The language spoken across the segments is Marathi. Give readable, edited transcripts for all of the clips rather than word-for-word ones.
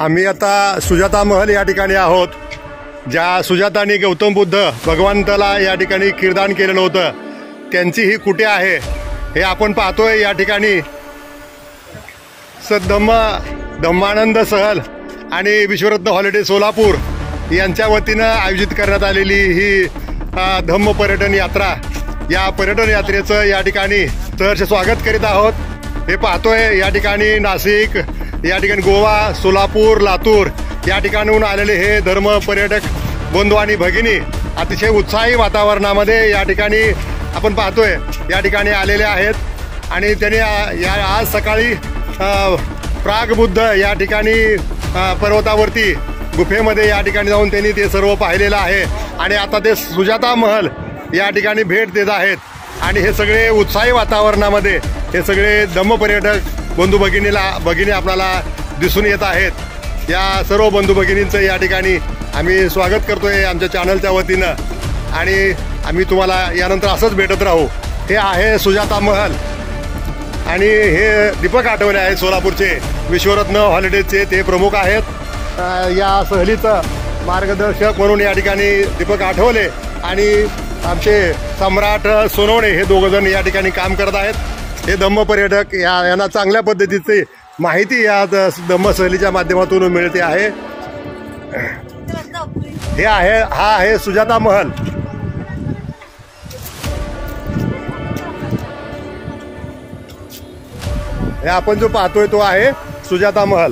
आम्ही आता सुजाता महल या ठिकाणी आहोत. ज्या सुजातानी गौतम बुद्ध भगवंताला या ठिकाणी कीर्तन केलेलं होतं त्यांची ही कुटी आहे हे आपण पाहतोय. या ठिकाणी धम्मानंद सहल आणि विश्वरत्न हॉलिडे सोलापूर यांच्या वतीनं आयोजित करण्यात आलेली ही धम्म पर्यटन यात्रा. या पर्यटन यात्रेचं या ठिकाणी सहर्ष स्वागत करीत आहोत. हे पाहतोय या ठिकाणी नाशिक, या ठिकाणी गोवा, सोलापूर, लातूर या ठिकाणून आलेले हे धर्म पर्यटक बंधू आणि भगिनी अतिशय उत्साही वातावरणामध्ये या ठिकाणी आपण पाहतोय या ठिकाणी आलेले आहेत. आणि त्यांनी आज सकाळी प्राग बुद्ध या ठिकाणी पर्वतावरती गुफेमध्ये या ठिकाणी जाऊन त्यांनी ते सर्व पाहिलेलं आहे. आणि आता ते सुजाता महल या ठिकाणी भेट देत आहेत. आणि हे सगळे उत्साही वातावरणामध्ये हे सगळे धम्म पर्यटक बंधू भगिनी आपल्याला दिसून येत आहेत. या सर्व बंधू भगिनींचं या ठिकाणी आम्ही स्वागत करतोय आमच्या चॅनलच्या वतीनं. आणि आम्ही तुम्हाला यानंतर असंच भेटत राहू. हे आहे सुजाता महल आणि हे दीपक आठवले आहेत सोलापूरचे, विश्वरत्न हॉलिडेजचे ते प्रमुख आहेत. या सहलीचं मार्गदर्शक म्हणून या ठिकाणी दीपक आठवले आणि आमचे सम्राट सोनवणे हे दोघंजण या ठिकाणी काम करत आहेत. हे धम्म पर्यटक यांना चांगल्या पद्धतीची माहिती या धम्म सहलीच्या माध्यमातून मिळते आहे. हा आहे सुजाता महल. हे आपण जो पाहतोय तो आहे सुजाता महल.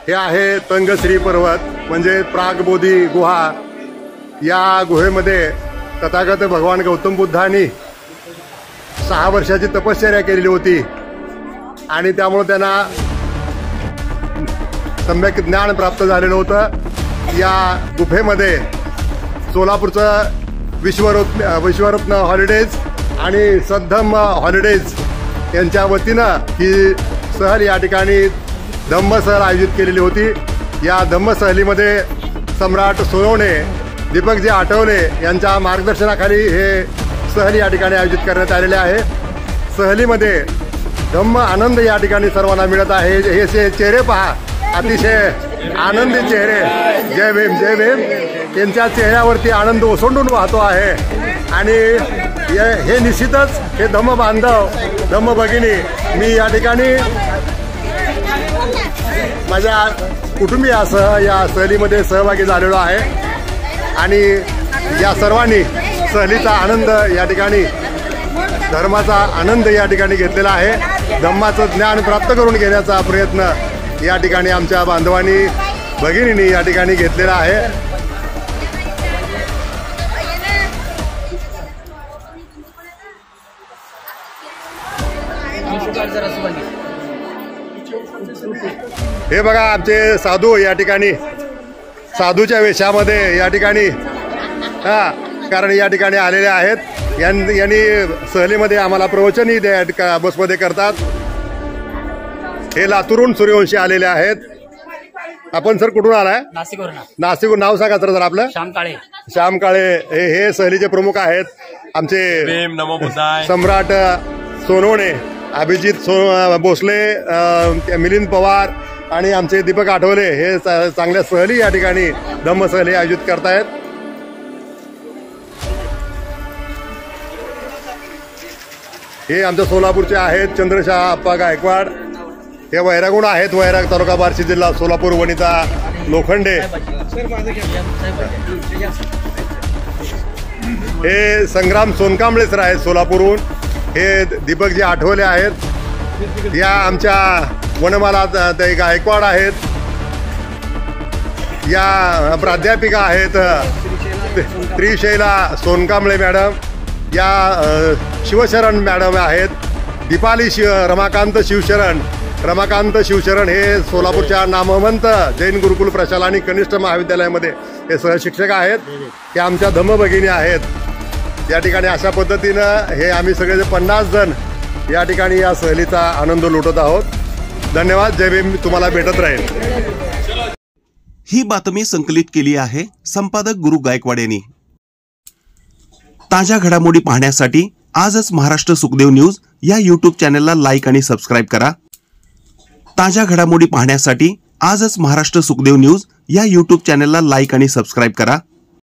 हे आहे तंगश्री पर्वत म्हणजे प्रागबोधी गुहा. या गुहेमध्ये तथागत भगवान गौतम बुद्धांनी 6 वर्षाची तपश्चर्या केलेली होती आणि त्यामुळे त्यांना सम्यक ज्ञान प्राप्त झालेलं होतं. या गुफेमध्ये सोलापूरचं विश्वरत्न हॉलिडेज आणि सद्धम्म हॉलिडेज यांच्या वतीनं ही सहल या ठिकाणी धम्म सहल आयोजित केलेली होती. या धम्म सहलीमध्ये सम्राट सोनवणे, दीपकजी आठवले यांच्या मार्गदर्शनाखाली हे सहल या ठिकाणी आयोजित करण्यात आलेले आहे. सहलीमध्ये धम्म आनंद या ठिकाणी सर्वांना मिळत आहे. हे चेहरे पहा, अतिशय आनंदी चेहरे. जय भीम जय भीम. त्यांच्या चेहऱ्यावरती आनंद ओसंडून वाहतो आहे. आणि हे निश्चितच हे धम्म बांधव, धम्म भगिनी, मी या ठिकाणी माझ्या कुटुंबियासह या सहलीमध्ये सहभागी झालेलो आहे. आणि या सर्वांनी सहलीचा आनंद या ठिकाणी, धर्माचा आनंद या ठिकाणी घेतलेला आहे. धम्माचं ज्ञान प्राप्त करून घेण्याचा प्रयत्न या ठिकाणी आमच्या बांधवांनी, भगिनींनी या ठिकाणी घेतलेला आहे. हे बघा आमचे साधू या ठिकाणी साधूच्या वेशामध्ये या ठिकाणी कारण या ठिकाणी आलेले आहेत. यांनी सहलीमध्ये आम्हाला प्रवचनही बसमध्ये करतात. हे लातूरून सूर्यवंशी आलेले आहेत. आपण सर कुठून आलाय? नाशिकवरून. नाव सांगा सर आपलं. श्याम काळे हे सहलीचे प्रमुख आहेत. आमचे सम्राट सोनवणे, अभिजित भोसले, मिलिंद पवार आणि आमचे दीपक आठवले हे चांगल्या सहली या ठिकाणी धम्म सहली आयोजित करतायत. हे आमच्या सोलापूरचे आहेत चंद्रशाह अप्पा गायकवाड. हे वैरागुण आहेत, वैराग तालुका, बार्शी जिल्हा, सोलापूर. वनिता लोखंडे. हे संग्राम सोनकांबळे सर आहेत सोलापूरहून. हे दीपकजी आठवले आहेत. या आमच्या वनमाला ते गायकवाड आहेत. या प्राध्यापिका आहेत त्रिशैला सोनकांबळे मॅडम. या शिवशरण मॅडम आहेत. दीपाली रमाकांत शिवशरण हे सोलापूरच्या नामवंत जैन गुरुकुल प्रशाला आणि कनिष्ठ महाविद्यालयामध्ये हे सहशिक्षक आहेत. हे आमच्या धम्म भगिनी आहेत. या ठिकाणी अशा पद्धतीनं हे आम्ही सगळे 50 जण या ठिकाणी या सहलीचा आनंद लुटत आहोत. धन्यवाद. जय भीम. तुम्हाला भेटत राहील. ही बातमी संकलित केली आहे संपादक गुरु गायकवाड यांनी। ताज्या घडामोडी पाहण्यासाठी आजच महाराष्ट्र सुखदेव न्यूज या YouTube चॅनलला लाईक आणि सबस्क्राईब करा। ताज्या घडामोडी पाहण्यासाठी आजच महाराष्ट्र सुखदेव न्यूज या YouTube चॅनलला लाईक आणि सबस्क्राईब करा।